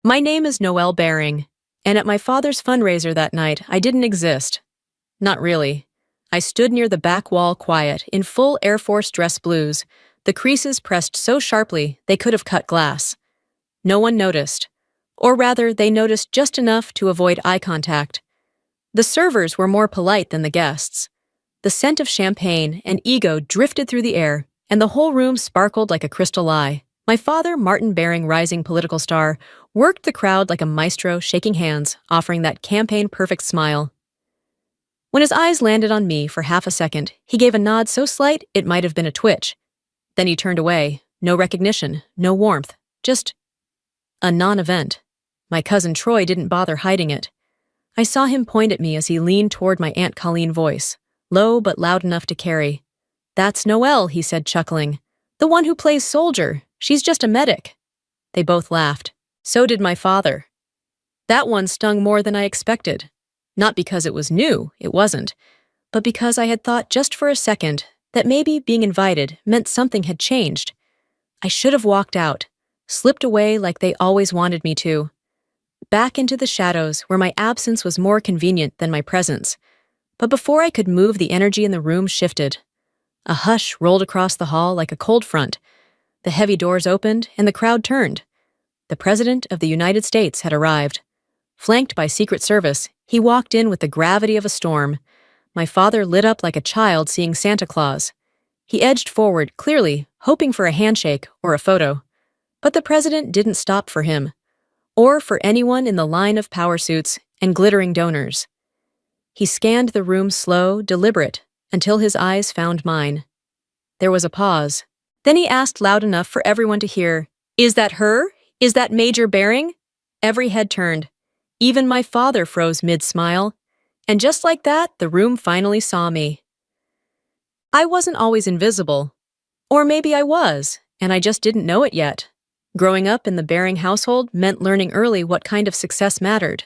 My name is Noelle Baring, and at my father's fundraiser that night, I didn't exist. Not really. I stood near the back wall quiet, in full Air Force dress blues, the creases pressed so sharply they could have cut glass. No one noticed. Or rather, they noticed just enough to avoid eye contact. The servers were more polite than the guests. The scent of champagne and ego drifted through the air, and the whole room sparkled like a crystal eye. My father, Martin Baring, rising political star, worked the crowd like a maestro, shaking hands, offering that campaign-perfect smile. When his eyes landed on me for half a second, he gave a nod so slight it might have been a twitch. Then he turned away. No recognition, no warmth, just a non-event. My cousin Troy didn't bother hiding it. I saw him point at me as he leaned toward my Aunt Colleen voice, low but loud enough to carry. "That's Noelle," he said, chuckling. "The one who plays soldier. She's just a medic." They both laughed. So did my father. That one stung more than I expected. Not because it was new, it wasn't, but because I had thought just for a second that maybe being invited meant something had changed. I should have walked out, slipped away like they always wanted me to. Back into the shadows where my absence was more convenient than my presence. But before I could move, the energy in the room shifted. A hush rolled across the hall like a cold front. The heavy doors opened and the crowd turned. The President of the United States had arrived. Flanked by Secret Service, he walked in with the gravity of a storm. My father lit up like a child seeing Santa Claus. He edged forward, clearly, hoping for a handshake or a photo. But the president didn't stop for him, or for anyone in the line of power suits and glittering donors. He scanned the room slow, deliberate, until his eyes found mine. There was a pause. Then he asked loud enough for everyone to hear, "Is that her? Is that Major Baring?" Every head turned. Even my father froze mid-smile. And just like that, the room finally saw me. I wasn't always invisible. Or maybe I was, and I just didn't know it yet. Growing up in the Baring household meant learning early what kind of success mattered.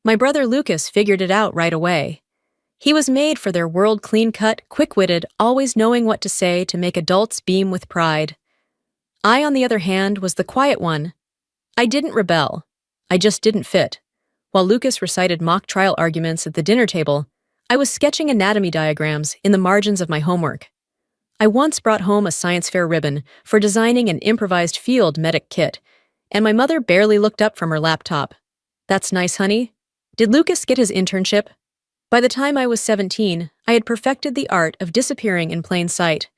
My brother Lucas figured it out right away. He was made for their world clean-cut, quick-witted, always knowing what to say to make adults beam with pride. I, on the other hand, was the quiet one. I didn't rebel. I just didn't fit. While Lucas recited mock trial arguments at the dinner table, I was sketching anatomy diagrams in the margins of my homework. I once brought home a science fair ribbon for designing an improvised field medic kit, and my mother barely looked up from her laptop. "That's nice, honey. Did Lucas get his internship?" By the time I was 17, I had perfected the art of disappearing in plain sight.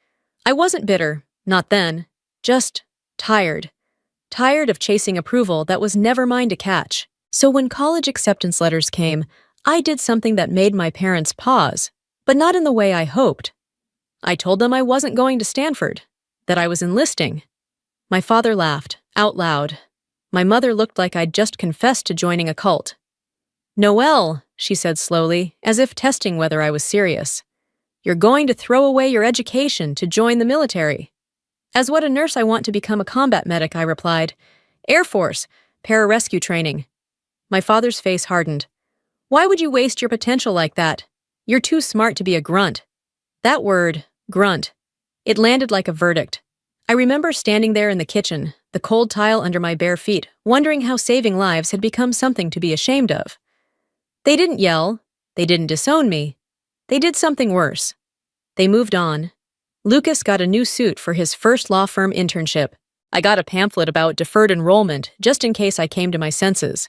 I wasn't bitter, not then, just tired. Tired of chasing approval that was never mine to catch. So when college acceptance letters came, I did something that made my parents pause, but not in the way I hoped. I told them I wasn't going to Stanford, that I was enlisting. My father laughed, out loud. My mother looked like I'd just confessed to joining a cult. "Noelle," she said slowly, as if testing whether I was serious. "You're going to throw away your education to join the military." "As what a nurse I want to become a combat medic," I replied. "Air Force, pararescue training." My father's face hardened. "Why would you waste your potential like that? You're too smart to be a grunt." That word, grunt, it landed like a verdict. I remember standing there in the kitchen, the cold tile under my bare feet, wondering how saving lives had become something to be ashamed of. They didn't yell. They didn't disown me. They did something worse. They moved on. Lucas got a new suit for his first law firm internship. I got a pamphlet about deferred enrollment just in case I came to my senses.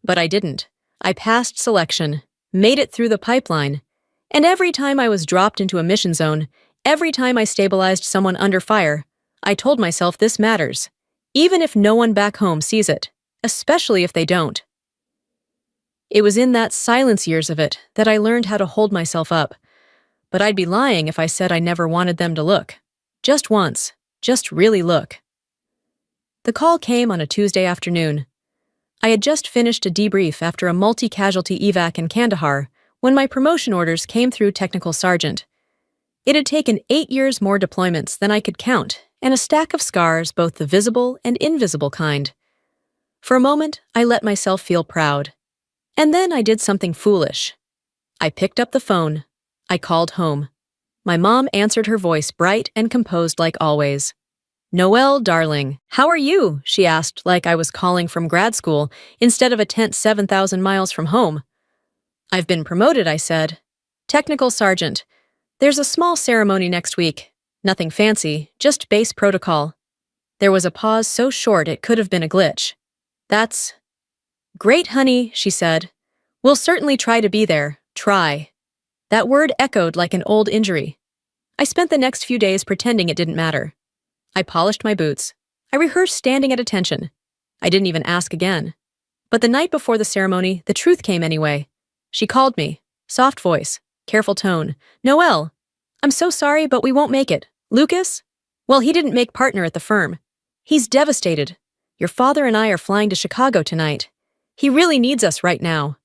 But I didn't. I passed selection, made it through the pipeline, and every time I was dropped into a mission zone, every time I stabilized someone under fire, I told myself this matters, even if no one back home sees it, especially if they don't. It was in that silence years of it that I learned how to hold myself up, but I'd be lying if I said I never wanted them to look. Just once, just really look. The call came on a Tuesday afternoon. I had just finished a debrief after a multi-casualty evac in Kandahar when my promotion orders came through technical sergeant. It had taken 8 years more deployments than I could count, and a stack of scars, both the visible and invisible kind. For a moment, I let myself feel proud. And then I did something foolish. I picked up the phone. I called home. My mom answered, her voice bright and composed like always. "Noelle, darling, how are you?" she asked like I was calling from grad school instead of a tent 7,000 miles from home. "I've been promoted," I said. "Technical sergeant. There's a small ceremony next week. Nothing fancy, just base protocol." There was a pause so short it could have been a glitch. "That's great, honey," she said. "We'll certainly try to be there. Try." That word echoed like an old injury. I spent the next few days pretending it didn't matter. I polished my boots. I rehearsed standing at attention. I didn't even ask again. But the night before the ceremony, the truth came anyway. She called me. Soft voice, careful tone. "Noelle, I'm so sorry, but we won't make it. Lucas? Well, he didn't make partner at the firm. He's devastated. Your father and I are flying to Chicago tonight. He really needs us right now."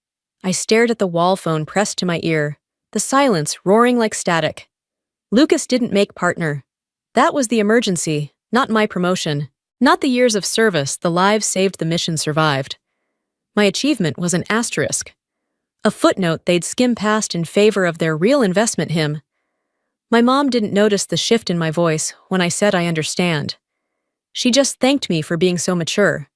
I stared at the wall phone pressed to my ear, the silence roaring like static. Lucas didn't make partner. That was the emergency, not my promotion. Not the years of service, the lives saved, the mission survived. My achievement was an asterisk. A footnote they'd skim past in favor of their real investment him. My mom didn't notice the shift in my voice when I said I understand. She just thanked me for being so mature.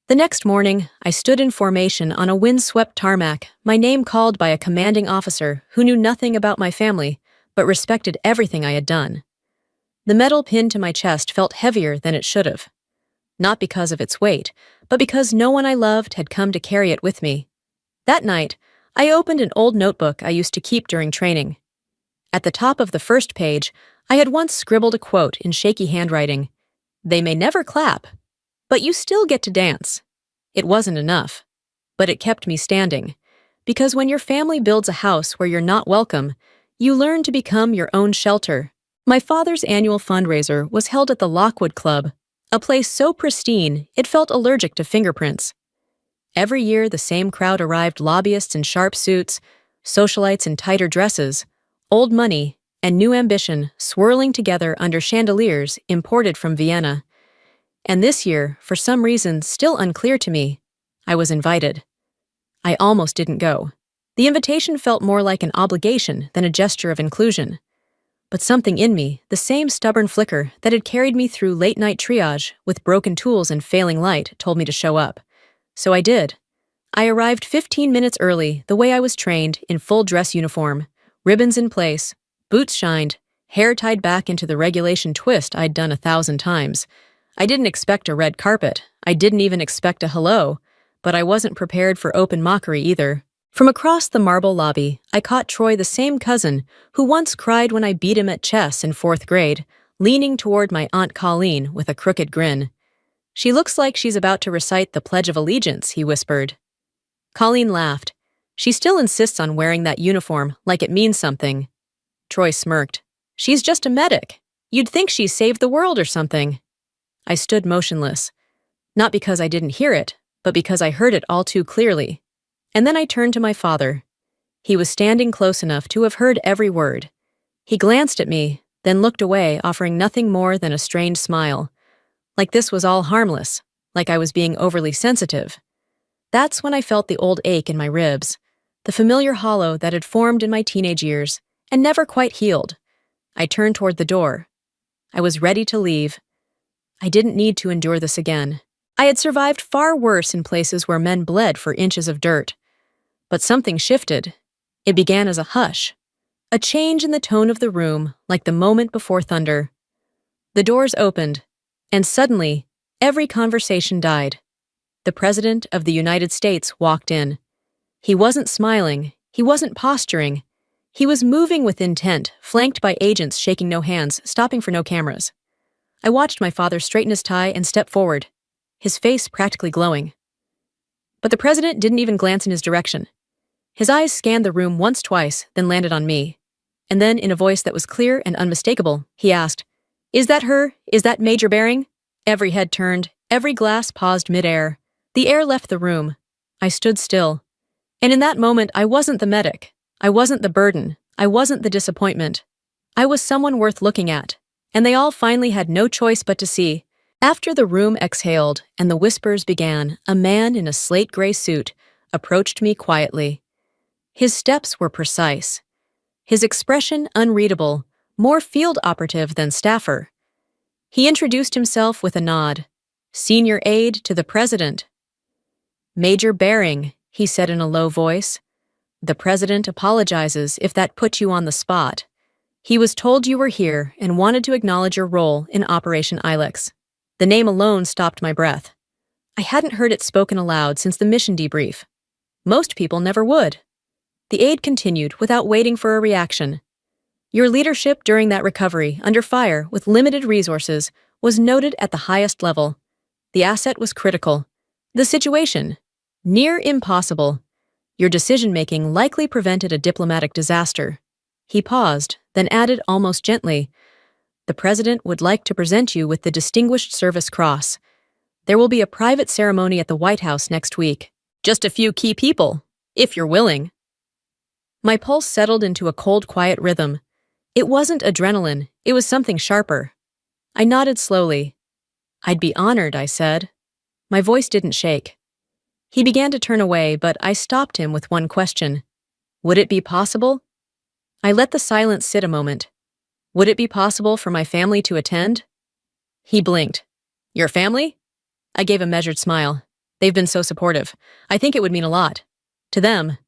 The next morning, I stood in formation on a wind-swept tarmac, my name called by a commanding officer who knew nothing about my family, but respected everything I had done. The metal pinned to my chest felt heavier than it should have. Not because of its weight, but because no one I loved had come to carry it with me. That night, I opened an old notebook I used to keep during training. At the top of the first page, I had once scribbled a quote in shaky handwriting. "They may never clap, but you still get to dance." It wasn't enough, but it kept me standing. Because when your family builds a house where you're not welcome, you learn to become your own shelter. My father's annual fundraiser was held at the Lockwood Club, a place so pristine it felt allergic to fingerprints. Every year the same crowd arrived, lobbyists in sharp suits, socialites in tighter dresses, old money and new ambition swirling together under chandeliers imported from Vienna. And this year, for some reason still unclear to me, I was invited. I almost didn't go. The invitation felt more like an obligation than a gesture of inclusion. But something in me, the same stubborn flicker that had carried me through late-night triage with broken tools and failing light, told me to show up. So I did. I arrived 15 minutes early, the way I was trained, in full dress uniform, ribbons in place, boots shined, hair tied back into the regulation twist I'd done 1,000 times. I didn't expect a red carpet. I didn't even expect a hello, but I wasn't prepared for open mockery either. From across the marble lobby, I caught Troy, the same cousin who once cried when I beat him at chess in 4th grade, leaning toward my Aunt Colleen with a crooked grin. "She looks like she's about to recite the Pledge of Allegiance," he whispered. Colleen laughed. "She still insists on wearing that uniform like it means something." Troy smirked. "She's just a medic. You'd think she saved the world or something." I stood motionless. Not because I didn't hear it, but because I heard it all too clearly. And then I turned to my father. He was standing close enough to have heard every word. He glanced at me, then looked away, offering nothing more than a strained smile. Like this was all harmless, like I was being overly sensitive. That's when I felt the old ache in my ribs, the familiar hollow that had formed in my teenage years and never quite healed. I turned toward the door. I was ready to leave. I didn't need to endure this again. I had survived far worse in places where men bled for inches of dirt. But something shifted. It began as a hush, a change in the tone of the room, like the moment before thunder. The doors opened, and suddenly, every conversation died. The President of the United States walked in. He wasn't smiling, he wasn't posturing. He was moving with intent, flanked by agents shaking no hands, stopping for no cameras. I watched my father straighten his tie and step forward, his face practically glowing. But the president didn't even glance in his direction. His eyes scanned the room once, twice, then landed on me. And then, in a voice that was clear and unmistakable, he asked, "Is that her? Is that Major Bering?" Every head turned, every glass paused midair. The air left the room. I stood still. And in that moment, I wasn't the medic. I wasn't the burden. I wasn't the disappointment. I was someone worth looking at. And they all finally had no choice but to see. After the room exhaled and the whispers began, a man in a slate-gray suit approached me quietly. His steps were precise. His expression unreadable, more field operative than staffer. He introduced himself with a nod. Senior aide to the president. Major Bering, he said in a low voice. The president apologizes if that put you on the spot. He was told you were here and wanted to acknowledge your role in Operation Ilex. The name alone stopped my breath. I hadn't heard it spoken aloud since the mission debrief. Most people never would. The aide continued without waiting for a reaction. Your leadership during that recovery, under fire, with limited resources, was noted at the highest level. The asset was critical. The situation, near impossible. Your decision-making likely prevented a diplomatic disaster. He paused, then added almost gently, the president would like to present you with the Distinguished Service Cross. There will be a private ceremony at the White House next week. Just a few key people, if you're willing. My pulse settled into a cold, quiet rhythm. It wasn't adrenaline, it was something sharper. I nodded slowly. I'd be honored, I said. My voice didn't shake. He began to turn away, but I stopped him with one question. Would it be possible? I let the silence sit a moment. Would it be possible for my family to attend? He blinked. Your family? I gave a measured smile. They've been so supportive. I think it would mean a lot. To them.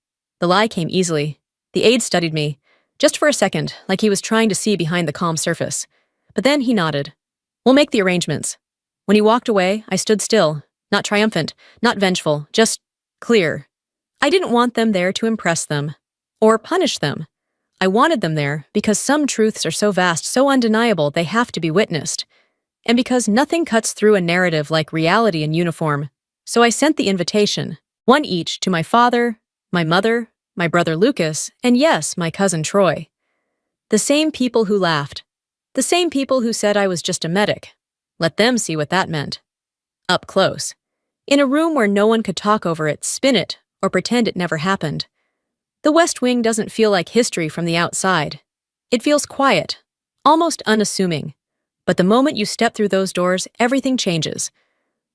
The lie came easily. The aide studied me, just for a second, like he was trying to see behind the calm surface. But then he nodded. We'll make the arrangements. When he walked away, I stood still, not triumphant, not vengeful, just clear. I didn't want them there to impress them, or punish them. I wanted them there because some truths are so vast, so undeniable, they have to be witnessed. And because nothing cuts through a narrative like reality in uniform. So I sent the invitation, one each to my father, my mother, my brother Lucas, and yes, my cousin Troy. The same people who laughed. The same people who said I was just a medic. Let them see what that meant. Up close. In a room where no one could talk over it, spin it, or pretend it never happened. The West Wing doesn't feel like history from the outside. It feels quiet, almost unassuming. But the moment you step through those doors, everything changes.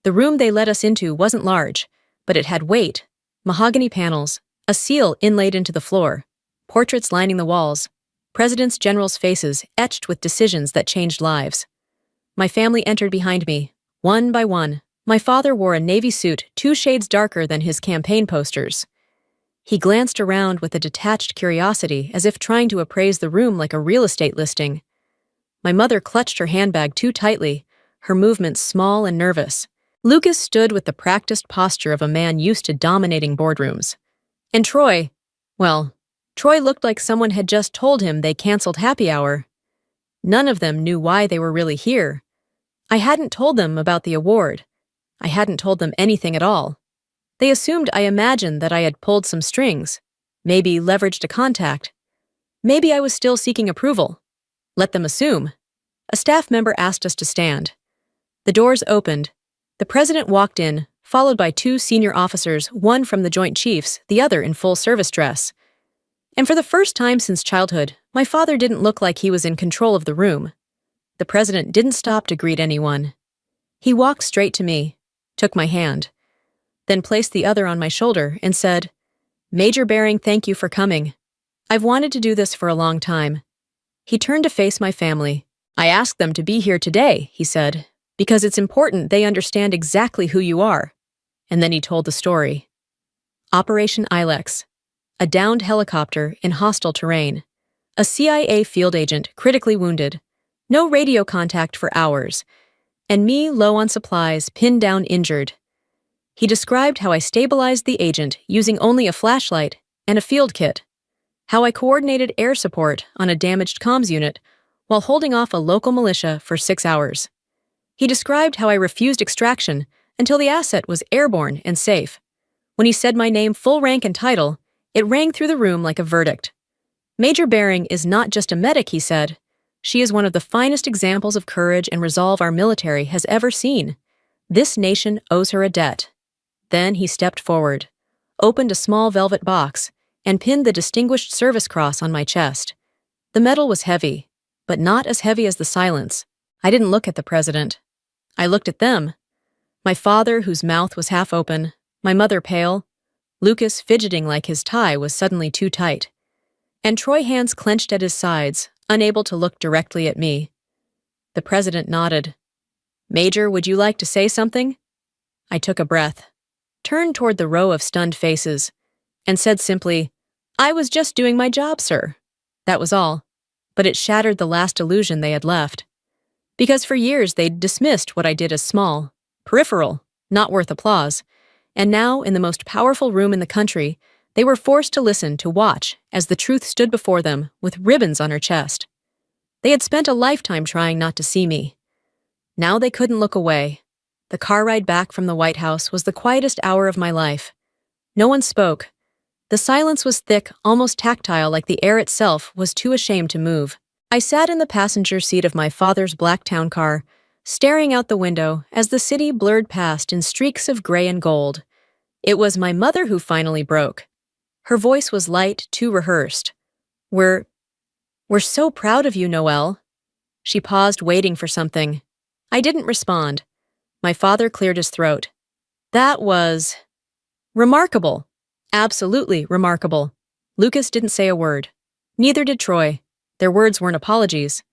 The room they let us into wasn't large, but it had weight, mahogany panels, a seal inlaid into the floor, portraits lining the walls, presidents' generals' faces etched with decisions that changed lives. My family entered behind me, one by one. My father wore a navy suit 2 shades darker than his campaign posters. He glanced around with a detached curiosity, as if trying to appraise the room like a real estate listing. My mother clutched her handbag too tightly, her movements small and nervous. Lucas stood with the practiced posture of a man used to dominating boardrooms. And Troy looked like someone had just told him they canceled happy hour. None of them knew why they were really here. I hadn't told them about the award. I hadn't told them anything at all. They assumed I imagined that I had pulled some strings, maybe leveraged a contact. Maybe I was still seeking approval. Let them assume. A staff member asked us to stand. The doors opened. The president walked in, followed by 2 senior officers, one from the Joint Chiefs, the other in full service dress. And for the first time since childhood, my father didn't look like he was in control of the room. The president didn't stop to greet anyone. He walked straight to me, took my hand, then placed the other on my shoulder and said, Major Bering, thank you for coming. I've wanted to do this for a long time. He turned to face my family. I asked them to be here today, he said, because it's important they understand exactly who you are. And then he told the story. Operation Ilex. A downed helicopter in hostile terrain. A CIA field agent critically wounded. No radio contact for hours. And me low on supplies, pinned down injured. He described how I stabilized the agent using only a flashlight and a field kit. How I coordinated air support on a damaged comms unit while holding off a local militia for 6 hours. He described how I refused extraction until the asset was airborne and safe. When he said my name, full rank and title, it rang through the room like a verdict. Major Bering is not just a medic, he said. She is one of the finest examples of courage and resolve our military has ever seen. This nation owes her a debt. Then he stepped forward, opened a small velvet box, and pinned the Distinguished Service Cross on my chest. The metal was heavy, but not as heavy as the silence. I didn't look at the president. I looked at them. My father, whose mouth was half open, my mother pale, Lucas fidgeting like his tie was suddenly too tight, and Troy, hands clenched at his sides, unable to look directly at me. The president nodded. Major, would you like to say something? I took a breath, turned toward the row of stunned faces, and said simply, I was just doing my job, sir. That was all, but it shattered the last illusion they had left. Because for years they'd dismissed what I did as small, peripheral, not worth applause, and now, in the most powerful room in the country, they were forced to listen to watch as the truth stood before them with ribbons on her chest. They had spent a lifetime trying not to see me. Now they couldn't look away. The car ride back from the White House was the quietest hour of my life. No one spoke. The silence was thick, almost tactile, like the air itself was too ashamed to move. I sat in the passenger seat of my father's black town car, staring out the window as the city blurred past in streaks of gray and gold. It was my mother who finally broke. Her voice was light, too rehearsed. We're so proud of you, Noelle." She paused, waiting for something. I didn't respond. My father cleared his throat. That was remarkable. Absolutely remarkable. Lucas didn't say a word. Neither did Troy. Their words weren't apologies.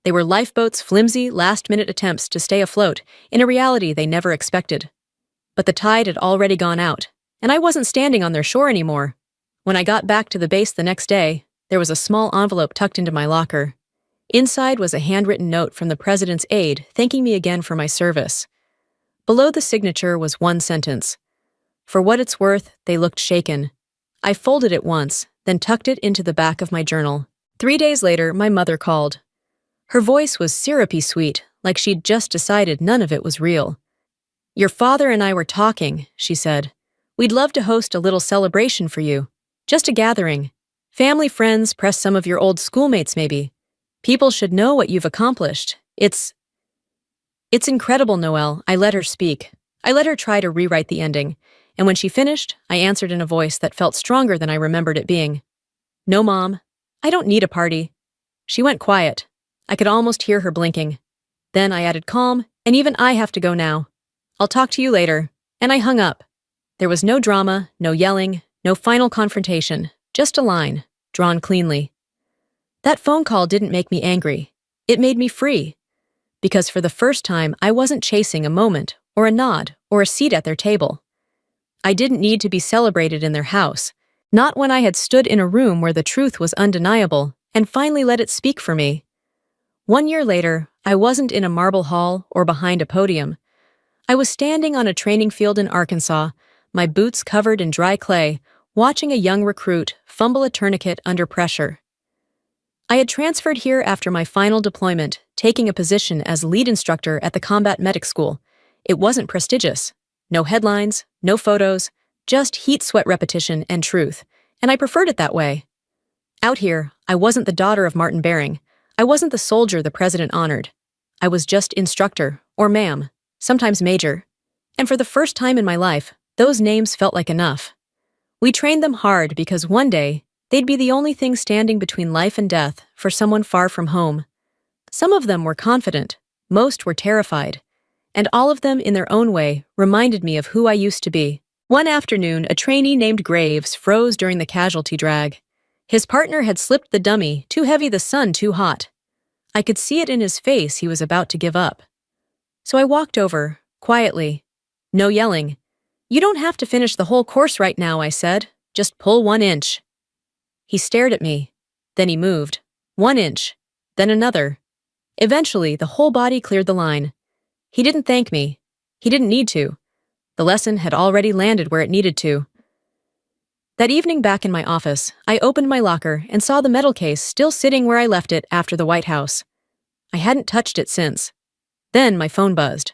They were Lifeboat's flimsy, last-minute attempts to stay afloat in a reality they never expected. But the tide had already gone out, and I wasn't standing on their shore anymore. When I got back to the base the next day, there was a small envelope tucked into my locker. Inside was a handwritten note from the president's aide thanking me again for my service. Below the signature was one sentence. For what it's worth, they looked shaken. I folded it once, then tucked it into the back of my journal. 3 days later, my mother called. Her voice was syrupy sweet, like she'd just decided none of it was real. Your father and I were talking, she said. We'd love to host a little celebration for you. Just a gathering. Family, friends, press some of your old schoolmates maybe. People should know what you've accomplished. It's incredible, Noelle. I let her speak. I let her try to rewrite the ending. And when she finished, I answered in a voice that felt stronger than I remembered it being. No, Mom. I don't need a party. She went quiet. I could almost hear her blinking. Then I added calm, and even I have to go now. I'll talk to you later. And I hung up. There was no drama, no yelling, no final confrontation, just a line, drawn cleanly. That phone call didn't make me angry. It made me free. Because for the first time, I wasn't chasing a moment, or a nod, or a seat at their table. I didn't need to be celebrated in their house, not when I had stood in a room where the truth was undeniable and finally let it speak for me. 1 year later, I wasn't in a marble hall or behind a podium. I was standing on a training field in Arkansas, my boots covered in dry clay, watching a young recruit fumble a tourniquet under pressure. I had transferred here after my final deployment, taking a position as lead instructor at the combat medic school. It wasn't prestigious. No headlines, no photos, just heat sweat repetition and truth, and I preferred it that way. Out here, I wasn't the daughter of Martin Baring. I wasn't the soldier the president honored. I was just instructor, or ma'am, sometimes major. And for the first time in my life, those names felt like enough. We trained them hard because one day, they'd be the only thing standing between life and death for someone far from home. Some of them were confident, most were terrified, and all of them in their own way reminded me of who I used to be. One afternoon, a trainee named Graves froze during the casualty drag. His partner had slipped the dummy, too heavy, the sun too hot. I could see it in his face he was about to give up. So I walked over, quietly. No yelling. You don't have to finish the whole course right now, I said. Just pull 1 inch. He stared at me. Then he moved. 1 inch. Then another. Eventually, the whole body cleared the line. He didn't thank me. He didn't need to. The lesson had already landed where it needed to. That evening back in my office, I opened my locker and saw the medal case still sitting where I left it after the White House. I hadn't touched it since. Then my phone buzzed.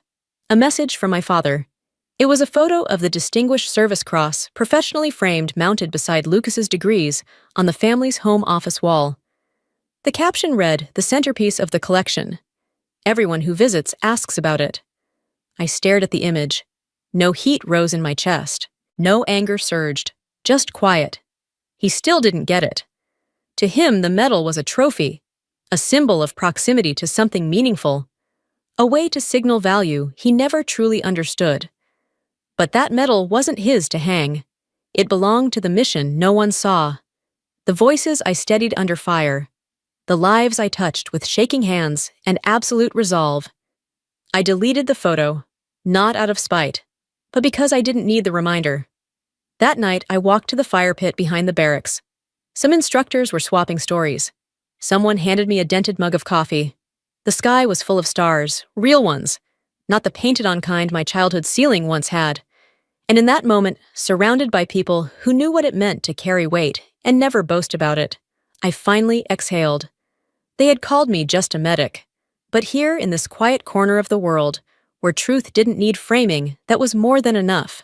A message from my father. It was a photo of the Distinguished Service Cross, professionally framed, mounted beside Lucas's degrees on the family's home office wall. The caption read, "The centerpiece of the collection. Everyone who visits asks about it." I stared at the image. No heat rose in my chest. No anger surged. Just quiet. He still didn't get it. To him, the medal was a trophy, a symbol of proximity to something meaningful, a way to signal value he never truly understood. But that medal wasn't his to hang. It belonged to the mission no one saw, the voices I steadied under fire, the lives I touched with shaking hands and absolute resolve. I deleted the photo, not out of spite, but because I didn't need the reminder. That night, I walked to the fire pit behind the barracks. Some instructors were swapping stories. Someone handed me a dented mug of coffee. The sky was full of stars, real ones, not the painted-on kind my childhood ceiling once had. And in that moment, surrounded by people who knew what it meant to carry weight and never boast about it, I finally exhaled. They had called me just a medic. But here, in this quiet corner of the world, where truth didn't need framing, that was more than enough.